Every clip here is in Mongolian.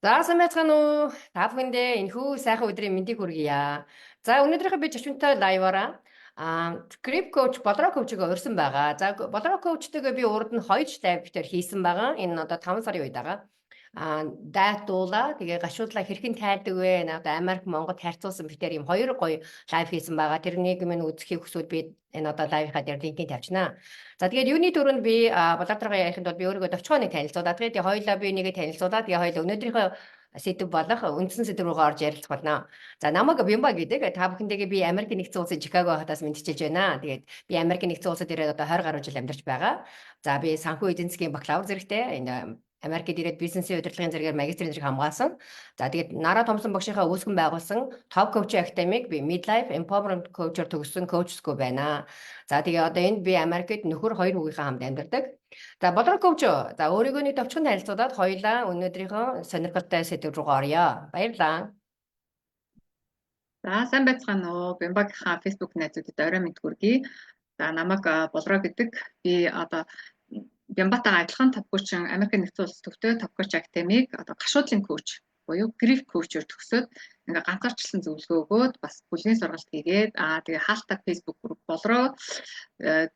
За сайн байцгаана уу? Та бүхэндээ энэхүү сайхан өдрийн мэндийг хүргье. За өнөөдрийнхөө би зочинтой лайваараа Grip Coach Болроо коучгаа урьсан байгаа. За Болроо коучтэйгээ би урд нь 2 лайв битэр хийсэн байгаа. Энэ одоо 5 сарын үед байгаа. Дайтуула тэгээ гашуудлаа хэрхэн тайлдаг вэ? Одоо Америк Монгол харьцуулсан битэр юм 2 гоё лайв хийсэн байгаа. Тэрнийг минь үзэхийг хүсвэл би энэ одоо лайвынхаа дээр линкийг тавьчихнаа. За тэгээд юуны дөрөнд би болоотойгоо ярихын тулд би өөрийгөө товчхоныг танилцуулаад тэгээд хоёулаа би нэгэ танилцуулаад тэгээ хоёул өнөөдрийнхөө сэдв болох үндсэн сэдв рүүгээ орж ярилцах болно. За намайг Бямба гэдэг та бүхэндээ би Америк нэгдсэн улсын Чикаго хотоос мэдчилж байна. Тэгээд би Америк нэгдсэн улсад ирээд одоо 20 гаруй жил амьдарч байгаа. За би санхүү эдийн засгийн бакалавр зэрэгтэй энэ Америкт ирээд бизнесийн удирдлагын зэрэгээр магистрийн зэрэг хамгаалсан. За тэгээд Нара Томсон багшийнхаа үүсгэн байгуулсан Top Coach Academy би Midlife Empowerment Coach-оор төгссөн coach school байна. За тэгээ одоо энд би Америкт нөхөр 2 хүүгийнхээ хамт амьдардаг. За Болроо коуч за өөрийгөө нэг товчхон танилцуулаад хоёулаа өнөөдрийнхөө сонирхолтой сэдв рүү орё. Баярлалаа. За сайн байцгаана уу. Бямбагийнхаа Facebook найзуудад орой мэд хүргэе. За намайг Болроо гэдэг. Би одоо Бямбатайгаа адилхан топкочин Америк нэгдсэн улс төвтэй топкоч академиг одоо гашуудлын коуч буюу Grip коучоор төгсөөд ингээ ганцаарчлсан зөвлөгөө өгөөд бас бүлгийн сургалт хийгээд тэгээ хаалттай Facebook групп Болроо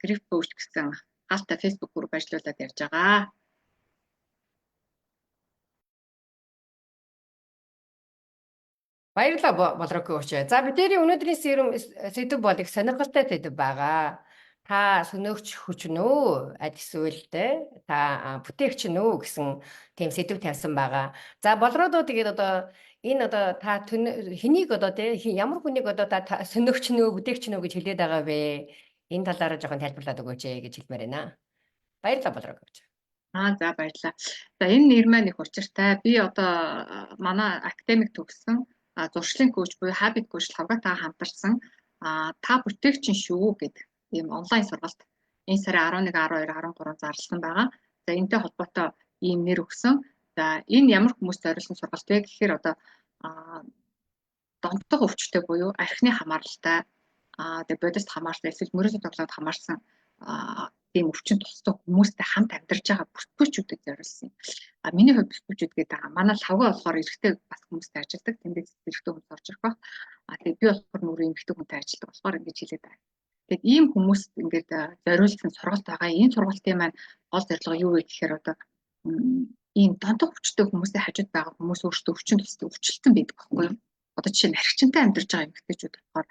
Grip коуч гэсэн хаалттай Facebook групп ажиллуулад явж байгаа. Баярлалаа Болроо коуч. За бидний өнөөдрийн сэдв бол их сонирхолтой сэдв байгаа. Та сөнөөгч хүч нөө эсвэл та бүтээгч нөө гэсэн тийм сэдв тавьсан байгаа. За Болроодоо тэгээд одоо энэ одоо та хэнийг одоо ямар хүнийг одоо та сөнөөгч нөө бүтээгч нөө гэж хэлээд байгаа вэ? Энэ талаараа жоохон тайлбарлаад өгөөч гэж хэлмээр байна. Баярлалаа Болроо коуч. За баярлалаа. За энэ нэр маань их учиртай. Би одоо манай академик төгссөн зуршлын коуч буюу habit coach Лавгатаа хамтарсан та бүтээгчин шүү гэдэг ийм онлайн сургалт энэ сарын 11, 12, 13 зарласан байгаа. За энэтэй холбоотой ийм нэр өгсөн. За энэ ямар хүмүүст зориулсан сургалт вэ гэхээр одоо донтог өвчтөй буюу архины хамааралтай тэгээ бодист хамаарсан эсвэл мөрөөсөд тоглоод хамаарсан тийм өвчин тусдаг хүмүүстэй хамт амьдарч байгаа бүсгүйчүүдэд зориулсан. Миний хувьд бүсгүйчүүд гэдэг манай лавга болохоор эрэгтэй бас хүмүүстэй ажилладаг. Тэндээс эрэгтэй хүмүүс орж ирэх баг. Тэгээ би болохоор нүүрээ эмэгтэй хүнтэй ажилладаг болохоор ингэж хэлээд байна. Тэгээд ийм хүмүүст ингээд зориулсан сургалт байгаа. Энэ сургалтын маань гол зорилго юу вэ гэхээр одоо ийм донтог өвчтөй хүмүүстэй хажууд байгаа хүмүүс өөрсдөө өвчин тусдаг өвчлөлтөн байдаг байхгүй юу? Одоо жишээ нь архичинтай амьдарч байгаа эмэгтэйчүүд болохоор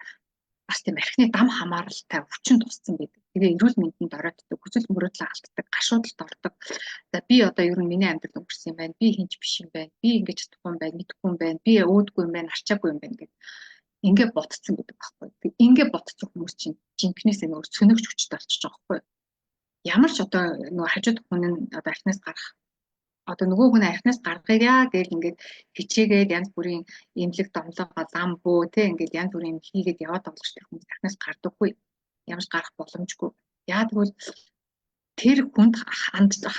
бас тийм архины дам хамааралтай өвчин туссан байдаг. Тэгээ эрүүл мэндэнд орооддаг, хүсэл мөрөөдөл алддаг, гашуудалд ордог. За би одоо ер нь миний амьдрал өнгөрсөн юм байна. Би хинч биш юм байна. Би ингэж чадахгүй юм байна, мэдэхгүй юм байна. Би өөдгүй юм байна, арчаагүй юм байна гэдэг. Ингээ ботцсон гэдэг байхгүй. Тэг ингээ ботцсон хүмүүс чинь жинкнээсээ нөгөө сөнөгч хүчтэй болчихж байгаа байхгүй. Ямар ч одоо нөгөө хажууд хүн нь одоо архинаас гарах одоо нөгөө хүн архинаас гаргая гэж ингээд хичээгээд янз бүрийн имлэг домлогоо зам бөө тэ ингээд янз бүрийн хийгээд яваад байгаа ч тэр хүмүүс архинаас гардаггүй. Ямар ч гарах боломжгүй. Яа тэгвэл тэр хүнд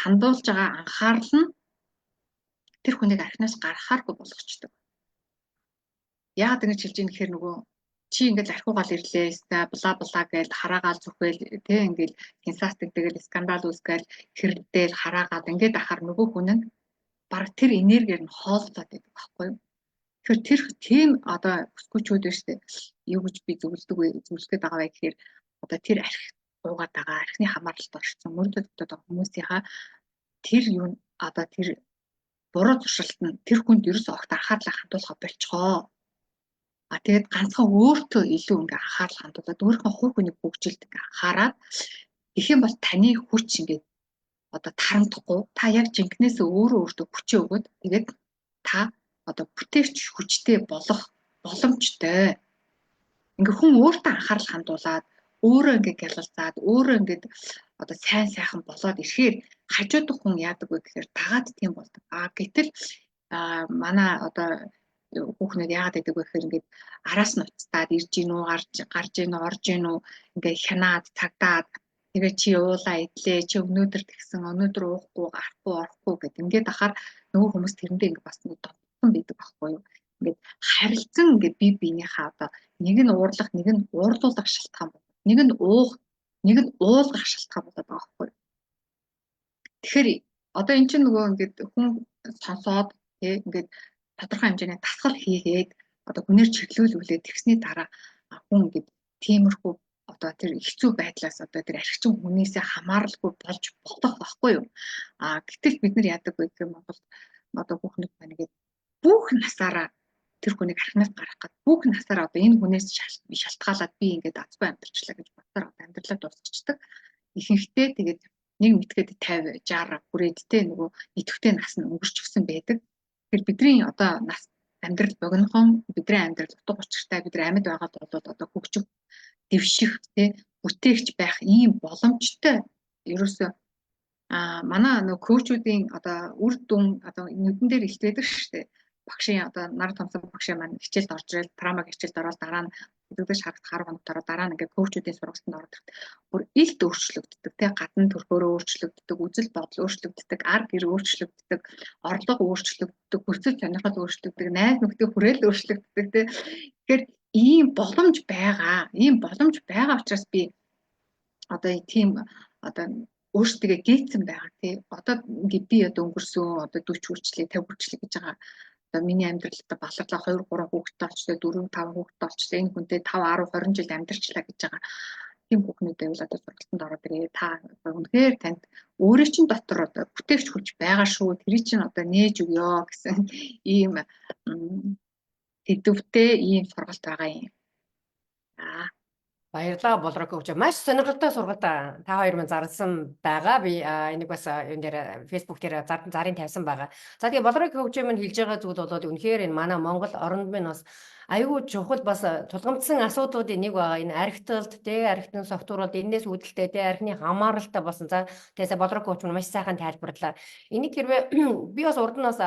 хандуулж байгаа анхаарал нь тэр хүнийг архинаас гаргахааргүй болгочдөг. Яагаад ингэж хэлж ийм гэхээр нөгөө чи ингээд архиугаал ирлээ ста бла бла гэж хараагаал зүхэл тэ ингээд сенсацдаг тэгэл скандал үүсгээл хэрэлдээл хараагаад ингээд ахаар нөгөө хүн нь баг тэр энергиэр нь хооллоод байдаг байхгүй юу. Тэгэхээр тэр тийм одоо бүсгүйчүүд биш үү юу гэж би зөвлөдөг байгаа вэ гэхээр одоо тэр архи уугаад байгаа архины хамааралд орсон мөрөдөд байгаа хүмүүсийнхаа тэр юу одоо тэр буруу туршилт нь тэр хүнд ерөөс огт анхаарлаа хандуулах болчихоо. Тэгээд ганцхан өөртөө илүү ингээ анхаарал хандуулаад өөрийнхөө хувь хүнийг хөгжилд ингээ анхаарад их юм бол таны хүч ингээ одоо тарамдахгүй та яг жинкнээсээ өөртөө хүчээ өгөөд тэгээд та одоо бүтээгч хүчтэй болох боломжтой. Ингээ хүн өөртөө анхаарал хандуулад өөрөө ингээ гялалзаад өөрөө ингээ одоо сайн сайхан болоод ирэхээр хажуудах хүн яадаг вэ гэхээр дагаад тийм болдог. Гэтэл манай одоо хүүхнүүд яагаад гэдэг вэ гэхээр ингээд араас нь уцтаад ирж гин үү гарж гин үү орж гин үү ингээд хянаад тагдаад тэгээ чи уулаа идлээ чи өнөөдөр тэгсэн өнөөдөр уухгүй гарахгүй орохгүй гэд ингээд ахаар нөгөө хүмүүс тэрэндээ ингээд бас нэг дутсан байдаг байхгүй юу ингээд харилцан ингээд бие биенийхээ одоо нэг нь уурлах нэг нь уурлуулах шалтгаан байна нэг нь уух нэг нь уулгах шалтгаан болоод байгаа байхгүй юу тэгэхээр одоо эн чинь нөгөө ингээд хүн сонсоод тий ингээд тодорхой хэмжээний дасгал хийгээд одоо хүнээр чиглүүлүүлээд тэгсний дараа хүн ингээд тиймэрхүү одоо тэр хэцүү байдлаас одоо тэр архичин хүнээсээ хамааралгүй болж болох байхгүй юу? Гэтэл бид нар яадаг вэ гэх юм бол одоо хүүхнүүд байна гэдэг бүх насаараа тэр хүнийг архинаас гарах гэдэг бүх насаараа одоо энэ хүнээс шалтгаалаад би ингээд азгүй амьдарчлаа гэж бодсоор одоо амьдралаа дуусчихдаг. Ихэнхдээ тэгээд нэг мэтгэд 50, 60 хүрээдтэй нөгөө идэвхтэй нас нь өнгөрч өгсөн байдаг. Тэгэхээр бидний одоо нас амьдрал богинохон бидний амьдрал утга учиртай бидний амьд байгаад бол одоо хөгжих дэвших тий бүтээгч байх ийм боломжтой ерөөсөө манай нөгөө коучуудын одоо үр дүн одоо нүдэн дээр илтвэдэг шүү дээ. Багшийн одоо нар томсон багшийн маань хичээлд орж ирэл трамаг хичээлд ороод дараа нь хэдэгдэж харагд 10 хоногтойроо дараа нь ингээд коучуудын сургалтанд ордог. Бүр илт өөрчлөгддөг тий гадна төрхөөрөө өөрчлөгддөг, үзэл бодол өөрчлөгддөг, ар гэр өөрчлөгддөг, орлого өөрчлөгддөг, хүсэл сонирхол өөрчлөгддөг, найз нөхдөд хүрээлэл өөрчлөгддөг тий. Тэгэхээр ийм боломж байгаа. Ийм боломж байгаа учраас би одоо тийм одоо өөрсдөө гээцсэн байгаа тий. Одоо ингээд би одоо өнгөрсөн одоо 40 хүрчлээ 50 хүрчлээ гэж байгаа. Одоо миний амьдралд баларлаа 2 3 хүүхэдтэй болчихлоо 4 5 хүүхэдтэй болчихлоо энэ хүнтэй 5 10 20 жил амьдарчлаа гэж байгаа. Тийм хүүхнүүдээ бол одоо сургалтанд ороод ирээ та үнэхээр танд өөрөө чинь дотор одоо бүтээгч хүч байгаа шүү. Тэр чинь одоо нээж өгөө гэсэн ийм тэдвэртэй ийм сургалт байгаа юм. Баярлалаа Болрок өвч. Маш сонирхолтой сургалт та хоёр минь зарласан байгаа. Би энийг бас энэ дээр Facebook дээр зарын тавьсан байгаа. За тэгээ Болрок өвч минь хэлж байгаа зүйл бол үнэхээр энэ манай Монгол оронд минь бас аюул чухал бас тулгамдсан асуудлуудын нэг байгаа. Энэ архиталт, архитектурын софтуурууд энэс үүдэлтэй, архины хамааралтай болсон. За тэгээс Болрок өвч минь маш сайхан тайлбарлаа. Энийг хэрвээ би бас урд нь бас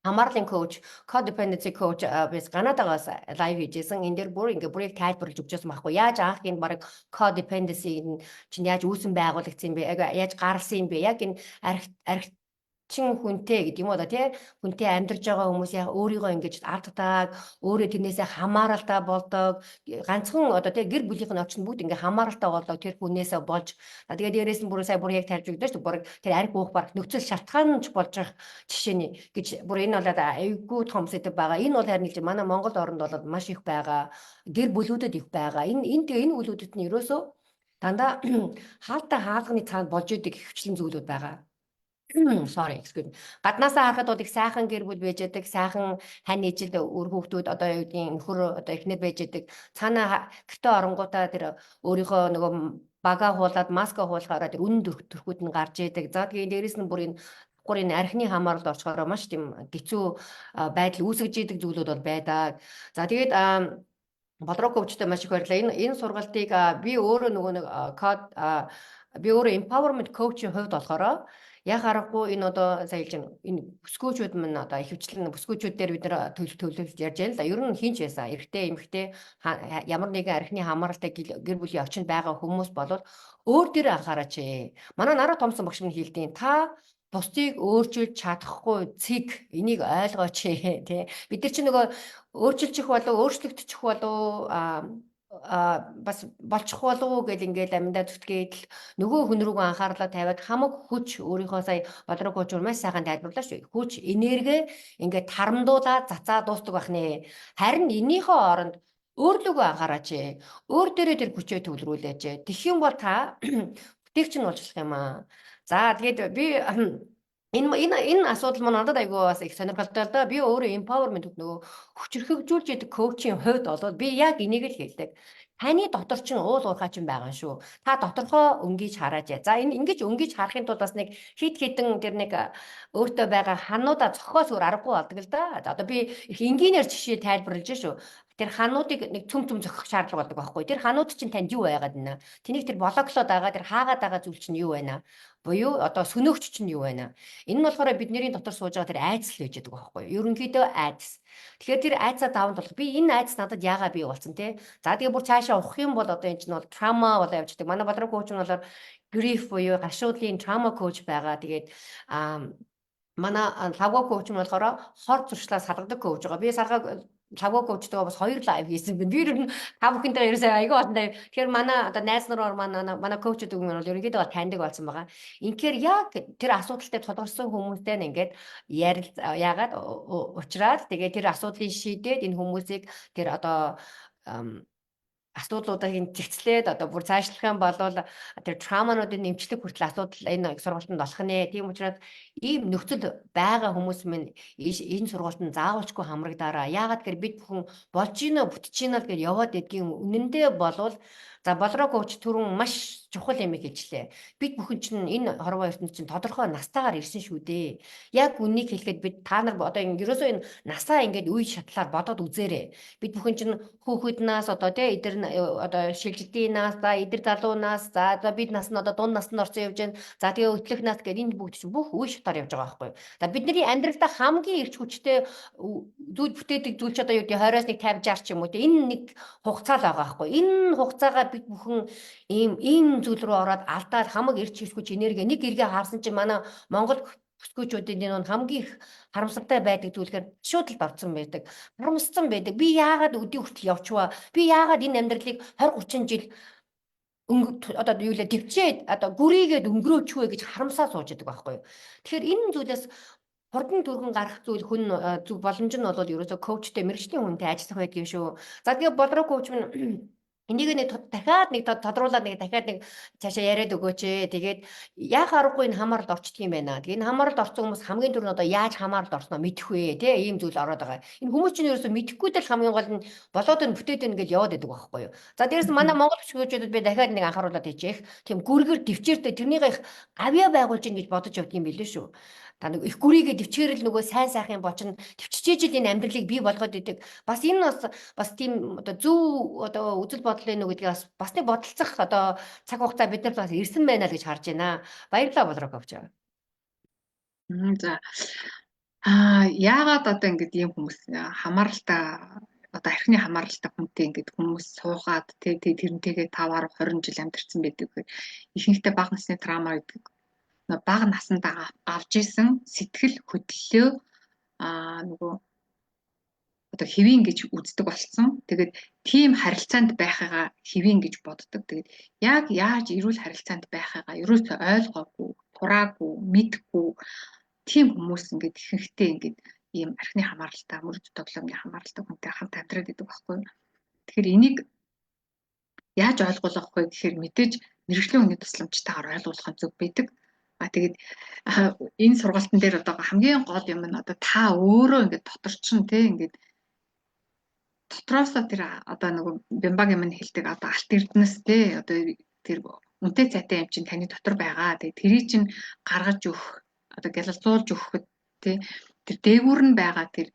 хамаарлын коуч, codependency coach бис Канадагаас лайв хийжсэн. Энэ дээр бүр ингээ бүрийг тайлбарлаж өгчөөсөн байхгүй. Яаж анх энэ баг codependency чинь яаж үүсэн байгуулагдсан юм бэ? Яаж гарсан юм бэ? Яг энэ архичин хүнтэй гэдэг юм уу да тий? Хүнтэй амьдарч байгаа хүмүүс яг өөрийгөө ингэж алддаг, өөрөө тэрнээсээ хамааралтай болдог. Ганцхан одоо тий гэр бүлийнх нь очно бүгд ингээ хамааралтай болдог тэр хүнээсээ болж. Тэгээд дээрээс нь бүр сая бүр яг тавьж өгдөө шүү. Бүр тэр арх буух баг нөхцөл шалтгаанч болж байгаа жишээний гэж бүр энэ бол айгүй том сэдв байгаа. Энэ бол харин л манай Монгол оронд бол маш их байгаа. Гэр бүлүүдэд их байгаа. Энэ бүлүүдэд нь ерөөсөө дандаа хаалтаа хаалганы цаанд болж идэг хвчлэн зүйлүүд байгаа. Sorry, excuse me. Гаднаасаа харахад бол их сайхан гэр бүл байж байдаг, сайхан хань ижил өр хүүхдүүд одоо юу гэдгийг нөхөр одоо эхнэр байж байдаг. Цаана гэртээ оронгуудаа тэр өөрийнхөө нөгөө бага хуулаад маска хуулахаараа тэр үнэн төрхүүд нь гарч идэг. За тэгээд дээрэс нь бүр энэ архины хамааралд орчхороо маш тийм хэцүү байдал үүсгэж идэг зүйлүүд бол байдаг. За тэгээд Болрок өвчтэй маш их баярлалаа. Энэ сургалтыг би өөрөө нөгөө нэг код би өөрөө empowerment coach-ийн хувьд болохоор яг аргагүй энэ одоо сая хэлж энэ бүсгүүчүүд мань одоо ихэвчлэн бүсгүүчүүд дээр бид нар төлөвлөж ярьж байна л да. Ер нь хинч байсан эрэгтэй эмэгтэй ямар нэгэн архины хамааралтай гэр бүлийн орчинд байгаа хүмүүс болвол өөр дээр анхаараач. Манай нараа томсон багш минь хэлдэг та бусдыг өөрчилж чадахгүй цэг энийг ойлгооч тий. Бид нар чи нөгөө өөрчилчих болов өөрчлөгдчих болов бас болчих болов гэл ингээд амьдаа зүтгээд нөгөө хүн рүүгээ анхаарлаа тавиад хамаг хүч өөрийнхөө сая Болрок өвч маш сайхан тайлбарлаа шүү. Хүч энерги ингээд тарамдуулаад цацаа дуустдаг байх нэ. Харин энийхээ оронд өөрлөгөө анхаараач. Өөр дээрээ тэр хүчээ төвлөрүүлээч. Тэгэх юм бол та бүтээгч нь болчих юм аа. За тэгээд би энэ асуудал маань надад айгүй бас их сонирхолтой л да. Би өөрөө empowerment нөгөө хүчрхэгжүүлж идэг коучийн хувьд бол би яг энийг л хэлдэг. Таны дотор чинь уул уурхай чинь байгаа шүү. Та доторхоо өнгийж хараач. За энэ ингэж өнгийж харахын тулд бас нэг хит хитэн тэр нэг өөртөө байгаа хануудаа зохиос өөр аргагүй болдог л да. За одоо би их энгийнээр жишээ тайлбарлаж шүү. Тэр хануудыг нэг цөм зохих шаардлага болдог байхгүй. Тэр ханууд чинь танд юу байгаад байна? Тэнийг тэр блоклоод байгаа тэр хаагаад байгаа зүйл чинь юу байна? Буюу одоо сөнөөгч чинь юу байна? Энэ нь болохоор бидний дотор сууж байгаа тэр айдас л байж байгаа байхгүй. Ерөнхийдөө айдас. Тэгэхээр тэр айдсаа даванд болох би энэ айдас надад яагаад бий болсон те. За тэгээ бүр цаашаа ухах юм бол одоо энэ чинь бол трама болоо явждаг. Манай Болрок коуч нь болохоор grief буюу гашуудлын трама коуч байгаа. Тэгээд манай лавга коуч нь болохоор хор зуршлаас салгадаг коуч байгаа. Би лавга коучтойгоо бас 2 лайв хийсэн байна. Би ер нь та бүхэнтэй ерөөсөө айгүй олон лайв. Тэгэхээр манай одоо найз нар манай коучуд үг нь бол ерөнхийдөө бол таньдаг болсон байгаа. Инхээр яг тэр асуудалтай тулгарсан хүмүүстэй нь ингээд яагаад уулзраад тэгээ тэр асуудлыг шийдээд энэ хүмүүсийг тэр одоо асуудлуудыг зэгцлээд одоо бүр цаашлах юм бол тэр траумануудын нэмчлэг хүртэл асуудал энэ сургалтанд болох нэ. Тийм учраас ийм нөхцөл байгаа хүмүүс минь энэ сургалтанд заавалчгүй хамрагдаараа. Яагаад гэхээр бид бүхэн болж гинэ бүтэж гинэ л гэж яваад идгийн үнэндээ болвол за болроо коуч түрүүн маш чухал юм хэлжлээ. Бид бүхэн чинь энэ хорвоо ертөнд чинь тодорхой настайгаар ирсэн шүү дээ. Яг үнийг хэлэхэд бид та нар одоо ерөөсөө энэ насаа ингээд үе шатлаар бодоод үзээрэй. Бид бүхэн чинь хүүхэднээс одоо тий эдэр одоо шилжилтийн нас за эдэр залуунаас за бид нас нь одоо дунд наснд орсон явж байна. За тэгээ өтлөх нас гэдэг энэ бүгд чинь бүх үе шатаар явж байгаа байхгүй юу. За бидний амьдралдаа хамгийн эрч хүчтэй зүйл бүтээдэг зүйл ч одоо юу гэдэг 20-аас 1 50 60 ч юм уу тий энэ нэг хугацаа л байгаа байхгүй юу. Энэ хугацаагаа бид бүхэн ийм зүйл рүү ороод алдаад хамаг эрч хүч энерги нэг эргээ хаарсан чинь манай Монгол бүсгүүчүүдийн энэ хамгийн их харамсалтай байдаг зүйлээр шууд л давцсан байдаг. Харамссан байдаг. Би яагаад өдий хүртэл явчваа? Би яагаад энэ амьдралыг 20 30 жил одоо юу лээ төвчээд одоо гүрийгээд өнгөрөөч вэ гэж харамсаа сууж байдаг байхгүй юу. Тэгэхээр энэ зүйлээс хурдан түргэн гарах зүйл хүн зүг боломж нь бол ерөөсөө коучтэй мэрэгчлийн хүнтэй ажиллах байдаг юм шүү. За тэгээ болроо коуч минь энийг нэг дахиад нэг тодруулаад нэг дахиад нэг цаашаа яриад өгөөч ээ. Тэгээд яах аргагүй энэ хамааралд орчдөг юм байна. Тэгээд энэ хамааралд орсон хүмүүс хамгийн түрүүнд одоо яаж хамааралд орсноо мэдэх вэ? Тэ ийм зүйл ороод байгаа. Энэ хүмүүс чинь ерөөсөө мэдэхгүй del хамгийн гол нь болоод нь бүтээд байна гэж яваад байдаг байхгүй юу? За дээрээс манай монгол бүсгүүчүүдэд би дахиад нэг анхааруулад хийчих. Тийм гүргэр төвчээртэй тэрнийг их авьяа байгуулж ин гэж бодож явдаг юм билээ шүү. Та нэг их гүрийгээ төвчээрэл нөгөө сайн сайхын бочин төвччихэж энэ амьдралыг бий болгоод идэг. Бас энэ бас тийм одоо зөв одоо үзэл бодлын нэг гэдгийг бас нэг бодолцох одоо цаг хугацаа бид нар бас ирсэн байна л гэж харж байна. Баярлалаа болроо авч байгаа. За яагаад одоо ингэж ийм хүмүүс хамааралтай одоо архины хамааралтай хүнтэй ингэж хүмүүс суугаад тэрнтэйгээ 5 10 20 жил амьдарсан байдаг. Ихэнхдээ бага насны траума гэдэг бага наснд авж исэн сэтгэл хөдлөлөө нөгөө одоо хэвийн гэж үздэг болсон. Тэгээд тийм харилцаанд байхыгаа хэвийн гэж боддог. Тэгээд яг яаж эрүүл харилцаанд байхыгаа ерөөсөө ойлгоогүй, тураагүй, мэдгүй тийм хүмүүс ингээд ихэнхдээ ингээд ийм архины хамааралтай, мөрөд тоглоомын хамааралтай хүнтэй хамт амьдраад идэг байхгүй. Тэгэхээр энийг яаж ойлгуулах вэ гэхээр мэдээж мэрэгжлийн хүний тусламжтайгаар ойлгуулах нь зөв байдаг. Тэгээд энэ сургалтын дээр одоо хамгийн гол юм нь одоо та өөрөө ингээд дотор чинь тий ингээд дотроосоо тэр одоо нөгөө бямбагийн минь хэлдэг одоо алт эрдэнэс тий одоо тэр үнэтэй цайтай юм чинь таны дотор байгаа. Тэгээд тэрийг чинь гаргаж өгөх одоо гялалзуулж өгөхөд тий тэр дээгүүр нь байгаа тэр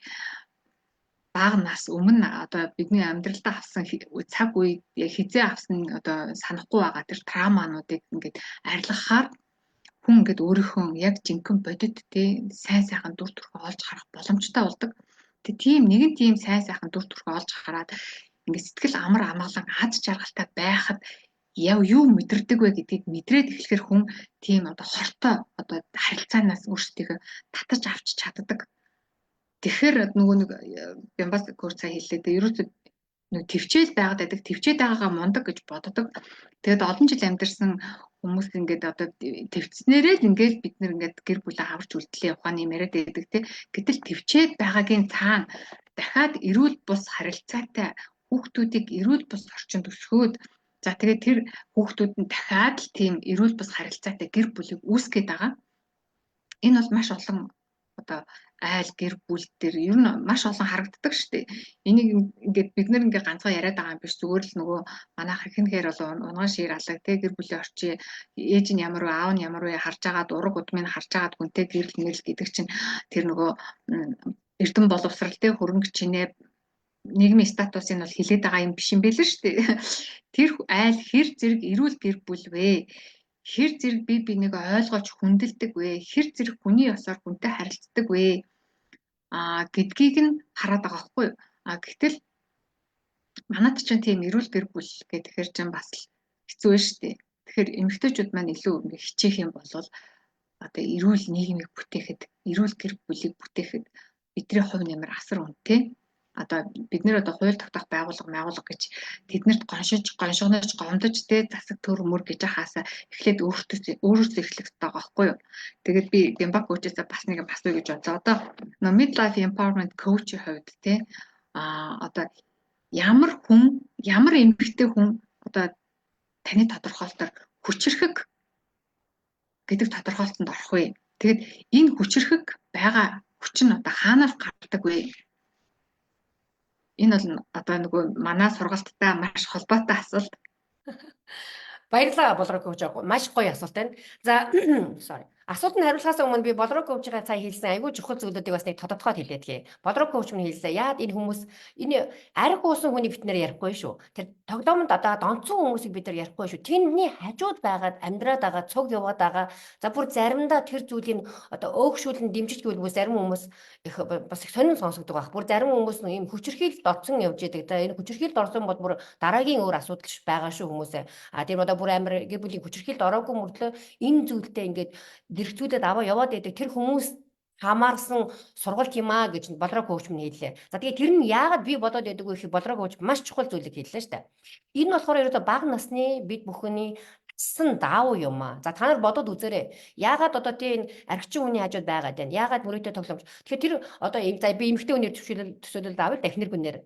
бага нас өмнө одоо бидний амьдралдаа авсан цаг үед хизээ авсан одоо санахгүй байгаа тэр траумануудыг ингээд арилгахаар хүн ингээд өөрийнхөө яг жинхэнэ бодит тий сайн сайхан дүр төрхөө олж харах боломжтой болдог. Тийм нэгэн тийм сайн сайхан дүр төрхөө олж хараад ингээд сэтгэл амар амгалан аз жаргалтай байхад юу мэдэрдэг вэ гэдгийг мэдрээд эхлэхэр хүн тийм одоо хортой одоо харилцаанаас өөрсдийгөө татаж авч чаддаг. Тэгэхээр нөгөө нэг бямбас курсаа хэллээ. Ерөөсөө нэг төвчээл байгаад байдаг. Төвчээд байгаагаа мундаг гэж боддог. Тэгээд олон жил амьдарсан хүмүүс ингээд одоо төвчснээрээ л ингээд бид нэр ингээд гэр бүлээ аварч үлдлээ явахын юм яриад байдаг тий. Гэтэл төвчээд байгаагийн цаана дахиад эрүүл бус харилцаатай хүүхдүүдийг эрүүл бус орчинд өсгөөд за тэгээд тэр хүүхдүүд нь дахиад л тийм эрүүл бус харилцаатай гэр бүлийг үүсгэж байгаа. Энэ бол маш олон одоо айл гэр бүл дээр ер нь маш олон харагддаг шүү дээ. Энийг ингээд бид нэр ингээд ганцхан яриад байгаа юм биш зүгээр л нөгөө манайх ихэнхээр бол унган шир алга те гэр бүлийн орчин ээж нь ямар вэ аав нь ямар вэ харж агаад ураг удмыг харж агаад хүнтэй гэрэл мэрэл гэдэг чинь тэр нөгөө эрдэм боловсрал те хөрөнгө чинээ нийгмийн статусыг бол хилээд байгаа юм биш юм байл шүү дээ. Тэр айл хэр зэрэг эрүүл гэр бүл вэ? Хэр зэрэг бие биенийг ойлгож хүндэлдэг вэ? Хэр зэрэг хүний ёсоор хүнтэй харилцдаг вэ? Гэдгийг нь хараад байгаа хгүй. Гэтэл манайд ч тийм эрүүл гэр бүл гэхээр ч бас хэцүү байна шүү дээ. Тэгэхээр эмэгтэйчүүд маань илүү хичээх юм бол одоо эрүүл нийгмийг бүтээхэд, эрүүл гэр бүлийг бүтээхэд бидний хувь нэмэр асар үнэтэй. одоо бид нэр одоо хууль тогтоох байгууллага гэж тэднэрт гоншигнож гомдож те засаг төр мөр гэж хахаасаа эхлээд өөрөөсөө эхлэх хэрэгтэй байгаа байхгүй юу. Тэгээд би Дембак коучээсээ бас нэг юм асууя гэж бодлоо. Одоо midlife empowerment coach-ийн хувьд те одоо ямар эмэгтэй хүн одоо таны тодорхойлолтоор хүчрэхэг гэдэг тодорхойлолтод орох вэ? Тэгээд энэ хүчрэхэг байгаа хүч нь одоо хаанаас гардаг вэ? Энэ бол одоо нөгөө манай сургалттай маш холбоотой асуулт. Баярлалаа Болроо коуч аа. Маш гоё асуулт байна. За sorry. Асуултанд хариулахаас өмнө би Болроо коучгаа сая хэлсэн айгүй чухал зүйлүүдийг бас нэг тодотгоод хэлээдгээ. Болроо коуч минь хэллээ. Яад энэ хүмүүс энэ арх уусан хүний бид нэр ярихгүй шүү. Тэр тоглоомонд одоо донцсон хүмүүсийг бид нар ярихгүй шүү. Тэрний хажууд байгаад амьдраад байгаа, цуг яваад байгаа. За бүр заримдаа тэр зүйлийг одоо өөгшүүлэн дэмжиж гэвэл зарим хүмүүс их бас их сонин сонсогддог байх. Бүр зарим хүмүүс ийм хүчирхийлд орсон явж идэг. За энэ хүчирхийлд орсон бол бүр дараагийн өөр асуудал байгаа шүү хүмүүсээ. Тэр одоо бүр амар гэр бүлийн хүчирхийлд ороогүй мөртлөө энэ зүйлдээ ингээд дэрхтүүдэд аваа яваад байдаг тэр хүмүүс хамаарсан сургалт юм аа гэж Болроо коуч минь хэллээ. За тэгээ тэр нь яагаад би бодоод байдаг вэ гэхээр Болроо коуч маш чухал зүйлийг хэллээ шүү дээ. Энэ болохоор ерөөдөө бага насны бид бүхний сан даав юм аа. За та нар бодоод үзээрэй. Яагаад одоо тийм архичин хүний хажууд байгаад байна? Яагаад мөрөөдөө тоглоомч? Тэгэхээр тэр одоо за би эмэгтэй хүнээр төсөөлөл авъя дахнэр хүнээр.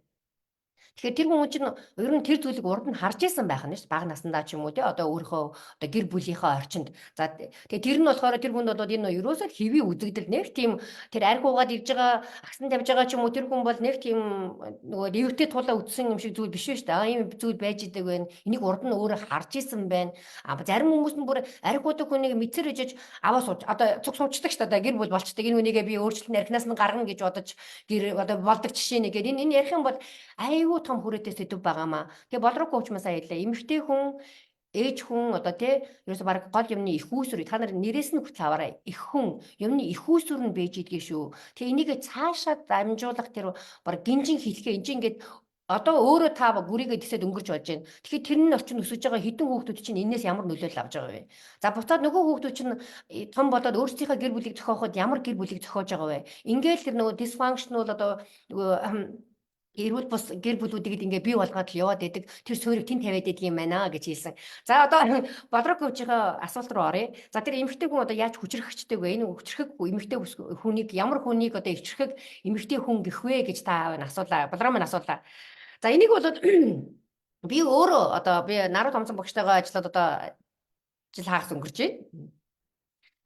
Тэгэхээр тэр хүмүүс чинь ер нь тэр зүйлийг урд нь харж исэн байх нь ш. Бага насандаа ч юм уу тий одоо өөрийнхөө одоо гэр бүлийнхээ орчинд. За тэгээ тэр нь болохоор тэр хүнд бол энэ ерөөсөө хэвийн үзэгдэл нэг тийм тэр арх уугаад ирж байгаа агсан тавьж байгаа ч юм уу тэр хүн бол нэг тийм нөгөө ливтэй тулаа үтсэн юм шиг зүйл биш шүү дээ. Ийм зүйл байж идэг байна. Энийг урд нь өөрөө харж исэн байна. Зарим хүмүүс нь бүр арх уудаг хүнийг мэдсэр ижиж аваа сууж одоо цуг суучдаг шүү дээ. Гэр бүл болчдаг. Энэ хүнийгээ би өөрчлөлт архинаас нь гаргана гэж бодож гэр одоо болдог жишээ нэг. Энэ ярих юм бол айгүй том хүрээтэй сэдв байгаамаа. Тэгээ Болроо коуч масаа хэлээ. Эмэгтэй хүн ээж хүн одоо тий ерөөсө баг гол юмны их үүсвэр та нар нэрээс нь хүртэл аваарай. Их хүн юмны их үүсвэр нь бэж идэгэн шүү. Тэгээ энийг цаашаа дамжуулах тэр баг гинжин хэлхээ энэ ингээд одоо өөрөө та гүрийгээ тэсэд өнгөрч болж байна. Тэгэхээр тэр нь орчин өсөж байгаа хэдэн хүүхдүүд чинь энэс ямар нөлөөлөл авч байгаа вэ? За буцаад нөгөө хүүхдүүд чинь том болоод өөрсдийнхөө гэр бүлийг зохиоход ямар гэр бүлийг зохиож байгаа вэ? Ингээл тэр нөгөө dysfunctional одоо нөгөө эрүүл бус гэр бүлүүдийг ингээ бий болгоод яваад байдаг тэр суурийг тэн тавиад байдаг юм байна гэж хэлсэн. За одоо Болроо коучийн асуулт руу оръё. За тэр эмэгтэй хүн одоо яаж хүчрэхчдэг вэ? Энэ хүчрэх эмэгтэй хүнийг ямар хүнийг одоо ичрэхэг эмэгтэй хүн гэх вэ гэж та асуулаа. Болроо маань асуулаа. За энийг бол би өөрөө одоо би Наруу Томсон багштайгаа ажиллаад одоо жил хагас өнгөрч байна.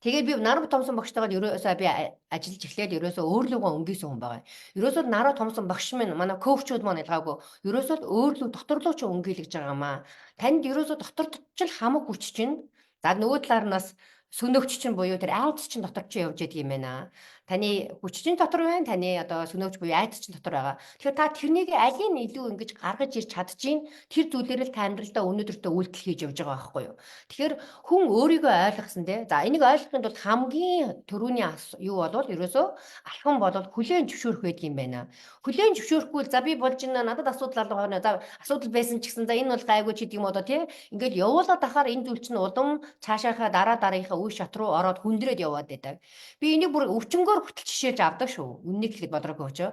Тэгээд би Наруу Томсон багштайгаа ерөөсөө би ажиллаж эхлээд ерөөсөө өөрлөгөө өнгөсөн хүн байгаа. Ерөөсөө Наруу Томсон багш минь манай коучуд маань ялгаагүй. Ерөөсөө өөрлөг доторлоо ч өнгөөлж байгаа маа. Танд ерөөсөө доторч л хамаг хүч чинь. За нөгөө талаар нь бас сүнөөгч чинь буюу тэр айдас чинь дотор чи явж идэг юм байна. Таны хүч чинь дотор байна. Таны одоо сүнөөгч буюу айдас чинь дотор байгаа. Тэгэхээр та тэрнийг алийг нь илүү ингэж гаргаж ирж чадчихин тэр зүйлээр л та амьдралдаа өнөөдөртөө үйлдэл хийж явж байгаа байхгүй юу. Тэгэхээр хүн өөрийгөө ойлгосон те. За энийг ойлгохын тулд хамгийн түрүүний юу болвол ерөөсөө алхам болвол хүлээн зөвшөөрөх байдаг юм байна. Хүлээн зөвшөөрөхгүй за би болж байна надад асуудал алга байна. За асуудал байсан ч гэсэн за энэ бол гайгүй ч гэдэг юм одоо те. Ингээд явуулаад ахаар энэ зүйл чинь улам цаашаахаа дараагийнхаа үе шат руу ороод хүндрээд яваад байдаг. Би энийг бүр өвчнгөөр хүртэл жишээж авдаг шүү. Үннийг хэлэхэд бодроогүй очоо.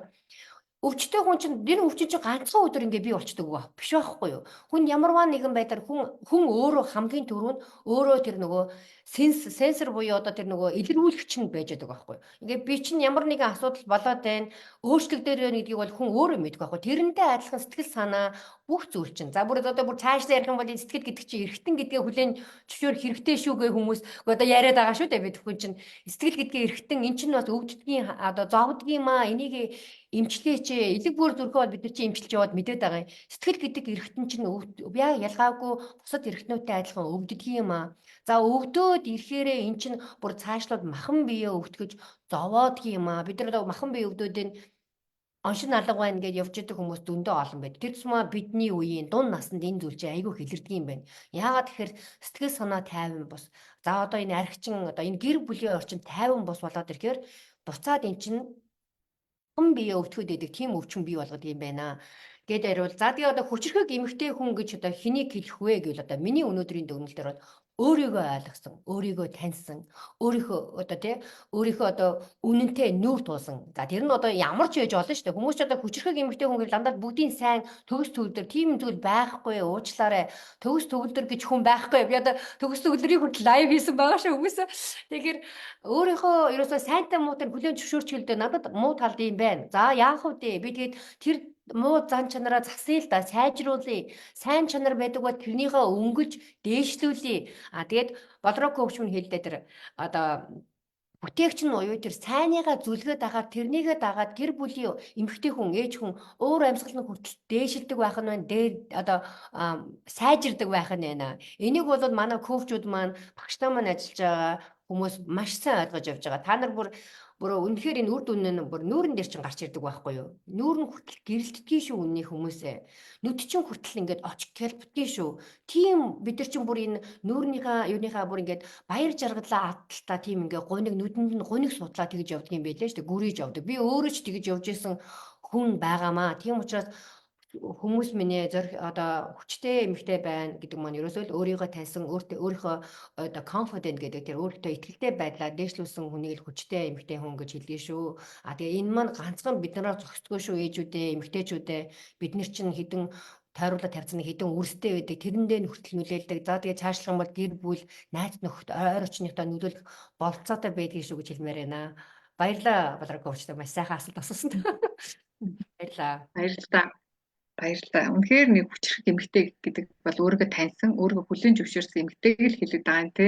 Өвчтэй хүн чинь энэ өвчин чинь ганцхан өдөр ингээ бий болчдөг ба биш байхгүй юу? Хүн ямарваа нэгэн байдлаар хүн өөрөө хамгийн түрүүнд өөрөө тэр нөгөө сенсор буюу одоо тэр нөгөө илрүүлэгч нь байж байгаа байхгүй юу? Ингээ би чинь ямар нэгэн асуудал болоод байна, өөрчлөгдөр байна гэдгийг бол хүн өөрөө мэддэг байхгүй юу? Тэрнтэй адилхан сэтгэл санаа бүх зүйл чинь. За бүр одоо бүр цаашдаа ярих юм бол сэтгэл гэдэг чинь эргэтэн гэдгээ хүлээн зөвшөөрөх хэрэгтэй шүүгээ хүмүүс одоо яриад байгаа шүү дээ бид хүн чинь сэтгэл гэдгээ эргэтэн эн чинь бас өвддгийн одоо зовдгийн маа энийг эмчлээч элэг бүр зүрхөө бол бид нар чинь эмчилж яваад мэдээд байгаа юм. Сэтгэл гэдэг эргэтэн чинь яг ялгаагүй бусад эргэтнүүтэй адилхан өвддөг юм аа. За өвдөөд ирэхээрээ эн чинь бүр цаашлаад махан биеэ өвтгөж зовоод юм аа. Бид нар махан бие өвдөөд оншин алга байна гэж явж идэх хүмүүс дүндээ олон байд. Тэр тусмаа бидний үеийн дунд насанд энэ зүйл чинь айгүй хэлэрдэг юм байна. Яагаад тэгэхээр сэтгэл санаа тайван бос. За одоо энэ архичин одоо энэ гэр бүлийн орчин тайван бос болоод ирэхээр буцаад эн чинь бие өвтгöd идэг тийм өвчин бий болгоод юм байна. Гээд ариул. За тэгээ одоо хүчрхэг эмэгтэй хүн гэж одоо хэнийг хэлэх вэ гэвэл одоо миний өнөөдрийн дүгнэлт дээр бол өөрийгөө ойлгосон, өөрийгөө таньсан, өөрийнхөө одоо тий өөрийнхөө одоо үнэнтэй нүүр тулсан. За тэр нь одоо ямар ч яж болно шүү дээ. Хүмүүс ч одоо хүчрхэг эмэгтэй хүн гэж дандаа бүгдийн сайн төгс төгөлдөр тийм зүйл байхгүй уучлаарай. Төгс төгөлдөр гэж хүн байхгүй. Би одоо төгс төгөлдрийн хүртэл лайв хийсэн байгаа шүү хүмүүс. Тэгэхээр өөрийнхөө ерөөсөө сайнтай муутай хүлээн зөвшөөрч хэлдэг надад муу тал юм байна. За яах вэ? Би тэгээд тэр муу зан чанараа засъя л да, сайжруулъя. Сайн чанар байдаг бол тэрнийхээ өнгөж дээшлүүлье. Тэгээд Болрок коуч мань хэлдэг тэр одоо бүтээгч нь уяа тэр сайныгаа зүлгээд агаад тэрнийгээ дагаад гэр бүлийн эмэгтэй хүн, ээж хүн өөр амьсгал нь хүртэл дээшилдэг байх нь байна. Одоо сайжирдаг байх нь байна. Энийг бол манай коучуд маань, багштай маань ажиллаж байгаа хүмүүс маш сайн ойлгож явж байгаа. Та нар бүр үнэхээр энэ үр дүн нь бүр нүүрэн дээр чинь гарч ирдэг байхгүй юу? Нүүр нь хүртэл гэрэлтдгийн шүү үнний хүмүүсээ. Нүд чинь хүртэл ингээд очих хэлбдгийн шүү. Тийм бид нар чинь бүр энэ нүүрнийхаа юуныхаа бүр ингээд баяр жаргалаа алдталтаа тийм ингээ гуниг нүдэнд нь гуниг судлаа тэгж явдаг юм байлээ шүү дээ. Гүрийж явдаг. Би өөрөө ч тэгж явж исэн хүн байгаамаа. Тийм учраас хүмүүс минь одоо хүчтэй эмэгтэй байна гэдэг маань ерөөсөө л өөрийгөө таньсан өөрийнхөө одоо confident гэдэг тэр өөртөө итгэлтэй байдлаа дээшлүүлсэн хүнийг л хүчтэй эмэгтэй хүн гэж хэлдэг шүү. Тэгээ энэ маань ганцхан биднээр зохицдгүй шүү ээжүүдээ эмэгтэйчүүдээ бид нар чинь хідэн тойруулаад тавьсан хідэн үрстэй байдаг тэрэндээ хүртэл нүлээлдэг. За тэгээ цаашлах юм бол гэр бүл найз нөхд ойр орчныхтой нөлөөлөх болцоотой байдгийг шүү гэж хэлмээр байна. Баярлалаа Болрок коучтай маш сайхан асуулт асуусан. Баярлалаа. Баярлалаа. Үнэхээр нэг хүчрэх эмэгтэй гэдэг бол өөрийгөө таньсан, өөрийгөө хүлээн зөвшөөрсөн эмэгтэйг л хэлээд байгаа юм те.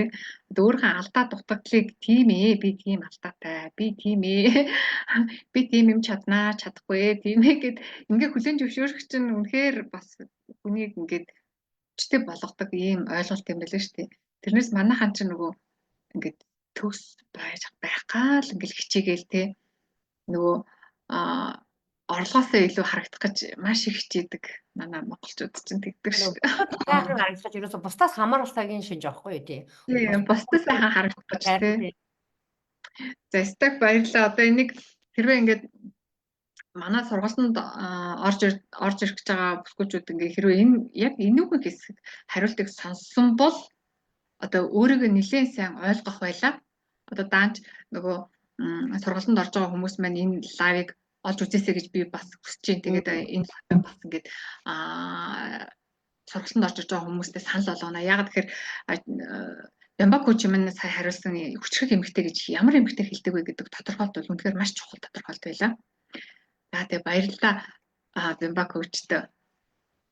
Өөрийнхөө алдаа дутагдлыг тийм ээ, би тийм алдаатай, би тийм ээ, би тийм юм чаднаа, чадахгүй ээ, тийм ээ гэд ингээ хүлээн зөвшөөрөх чинь үнэхээр бас хүнийг ингээд хүчтэй болгодог ийм ойлголт юм байна шүү дээ. Тэрнээс манайхан чинь нөгөө ингээд төгс байх гал ингээл хичээгээл те. Нөгөө орлогоосоо илүү харагдах гэж маш их хичээдэг манай монголчууд чинь тэгдэг шүү. Сайхан харагдаж ерөөсө бусдаас хамааралтайгийн шинж авахгүй юу тий. Тийм бусдаас сайхан харагдах гэж тий. За стак баярлалаа. Одоо энийг хэрвээ ингээд манай сургалтанд орж ирэх гэж байгаа бүсгүүчүүд ингээ хэрвээ энэ яг энүүхэн хэсэг хариултыг сонссон бол одоо өөрийгөө нэлээд сайн ойлгох байлаа. Одоо даанч нөгөө сургалтанд орж байгаа хүмүүс маань энэ лайвыг олж үзээсэй гэж би бас хүсэж байна. Тэгээд энэ бас ингээд сургалтанд орж байгаа хүмүүстээ санал болгоно. Яг тэгэхээр Бямбак коуч минь сая хариулсан хүчрэх эмэгтэй гэж ямар эмэгтэй хэлдэг вэ гэдэг тодорхойлт бол үнэхээр маш чухал тодорхойлт байлаа. За тэгээ баярлалаа Бямбак коучтой.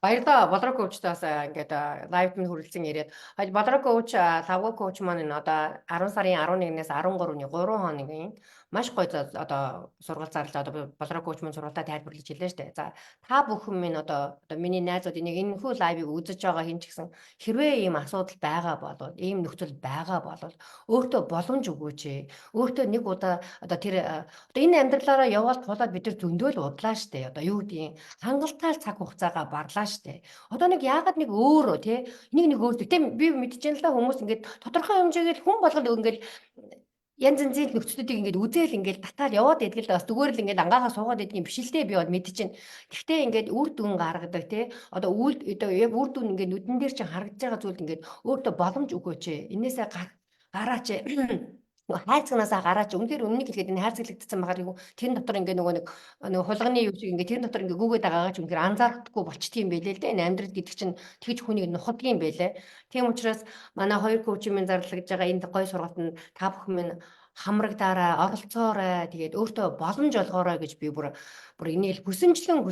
Баярлалаа Болрок коучтай бас ингээд лайвд минь хүрэлцэн ирээд. Болрок коуч, Лавга коуч маань одоо 10 сарын 11-ээс 13-ны 3 хоногийн маш гоё одоо сургалт зарлаа. Одоо Болрок коуч маань сургалтаа тайлбарлаж хэллээ шүү дээ. За та бүхэн минь одоо миний найзууд энэ хүү лайвыг үзэж байгаа хин ч гэсэн хэрвээ ийм асуудал байгаа бол ийм нөхцөл байгаа бол өөртөө боломж өгөөч. Өөртөө нэг удаа одоо тэр одоо энэ амьдралаараа яваад тулаад бид нар зөндөө л удлаа шүү дээ. Одоо юу гэдгийг хангалттай цаг хугацаагаа барлаа штэ. Одоо нэг яагаад нэг өөрөө тий нэг өөртөө тий би мэдчихээн л да хүмүүс ингээд тодорхой хэмжээгээр хүн болгоно ингээд янз янзын нөхцөлүүдийг ингээд үзээл ингээд татаад яваад идэл да бас зүгээр л ингээд ангаахаа суугаад идэх юм биш л дээ би бол мэдчихээн. Гэхдээ ингээд үр дүн гаргадаг тий одоо яг үр дүн ингээд нүдэн дээр чинь харагдаж байгаа зүйл ингээд өөртөө боломж өгөөч. Энээсээ гараач хайцганаасаа гараач үнээр өмнөг хэлгээд энэ хайрцаглагдсан байгаа тэр дотор ингээ нөгөө нэг хулганы юу шиг ингээ тэр дотор ингээ гүгээд байгаагаа ч үнээр анзаарахдаггүй болчтiin байлээ л дээ энэ амьдрал гэдэг чинь тэгж хүнийг нухадгийн байлээ. Тийм учраас манай хоёр коучмын зарлагдж байгаа энэ гой сургалтанд та бүхэн минь хамрагдаарай, оролцоорой. Тэгээд өөртөө боломж олгоорой гэж би бүр энийг хүсэмжлэн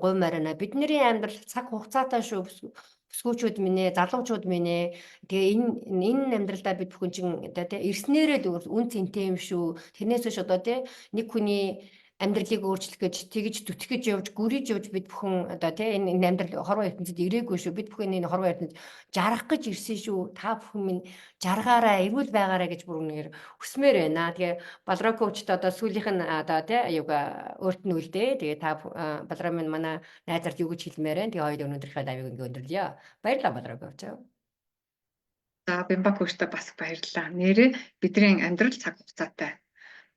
гуймаар байна. Бидний амьдрал цаг хугацаатай шүү. Бүсгүүчүүд минь залуучууд минь тэгээ энэ амьдралдаа бид бүхэн чинь одоо ирснээрээ л үн цэнтэй юм шүү. Тэрнээс биш одоо нэг хүний амьдралыг өөрчлөх гэж тэгж зүтгэж явж гүрийж явж бид бүхэн одоо энэ амьдрал хорвоо ертөнцид ирээгүй шүү. Бид бүхэн энэ хорвоо ертөнцид жаргах гэж ирсэн шүү. Та бүхэн минь жаргаараа эрүүл байгаараа гэж бүр үнээр хүсмээр байна. Тэгээ Болрок коучтой одоо сүүлийнх нь одоо аюуга өөрт нь үлдээ. Тэгээ та Болрок минь манай найзарт юу гэж хэлмээр байна. Тэгээ хоёул өнөөдрийнхөө лайвыг ингээ өндөрлөё. Баярлалаа Болрок коуч. За Бямбак коучтой бас баярлалаа. Нэрээ бидний амьдрал цаг хугацаатай.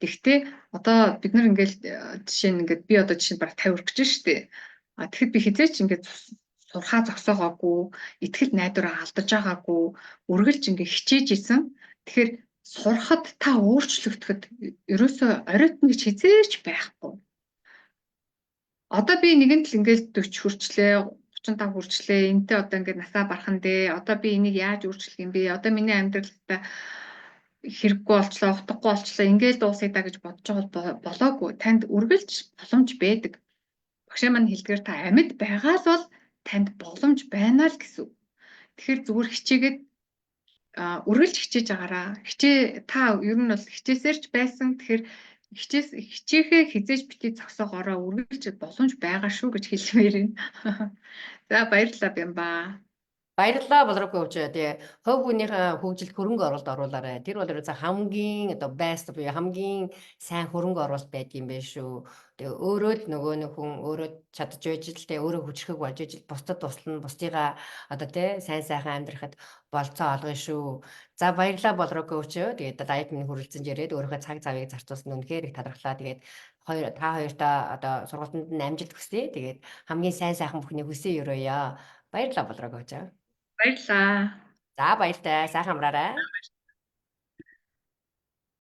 Гэхдээ одоо бид нар ингээл жишээ нь ингээд би одоо жишээ нь баг 50 өргөж штэ. Тэгэхэд би хизээч ингээд сурхаа зогсоогоогүй, итгэл найдвараа алдаж байгаагүй, үргэлж ингээд хичээж исэн. Тэгэхээр сурахад та өөрчлөгдөхөд ерөөсөө оройтно гэж хизээч байхгүй. Одоо би нэгэн л ингээд 40 хүрчлээ, 35 хүрчлээ. Энтэй одоо ингээд насаа бархан дээ. Одоо би энийг яаж өөрчлөх юм бэ? Одоо миний амьдралтай хэрэггүй болчлоо, утгагүй болчлоо. Ингээд дуусъя да гэж бодож байгаа болоогүй. Танд үргэлж боломж байдаг. Багшаа маань хэлдгээр та амьд байгаа л бол танд боломж байна л гэсэн үг. Тэгэхээр зүгээр хичээгээд үргэлж хичээж агаараа. Та ер нь бол хичээсээр ч байсан. Тэгэхээр хичээхээ хизээж битгий зогсоогоороо үргэлж боломж байгаа шүү гэж хэлмээр байна. За баярлалаа Бямба. Баярлалаа болроогүй өвч. Тэгээ хувь хүнийхээ хөгжилд хөрөнгө оруулалт оруулаарай. Тэр бол ерөөсөө хамгийн одоо best буюу хамгийн сайн хөрөнгө оруулалт байдгийм байх шүү. Тэгээ өөрөө л нөгөө нэг хүн өөрөө чадж байж л тэгээ өөрөө хүчрхэг болж ижил бусдад туслана, бусдыгаа одоо тий сайн сайхан амьдрахад болцоо олгоно шүү. За баярлалаа болроогүй өвч. Тэгээд лайв минь хүрэлцэн ирээд өөрийнхөө цаг завыг зарцуулсан үнэхээр их талархлаа. Тэгээд та хоёртаа одоо сургалтанд нь амжилт хүсье. Тэгээд хамгийн сайн сайхан бүхний хүсье өрөөё. Баярлалаа болроогүй өвч. Баярлалаа. За баяртай. Сайхан амраарай.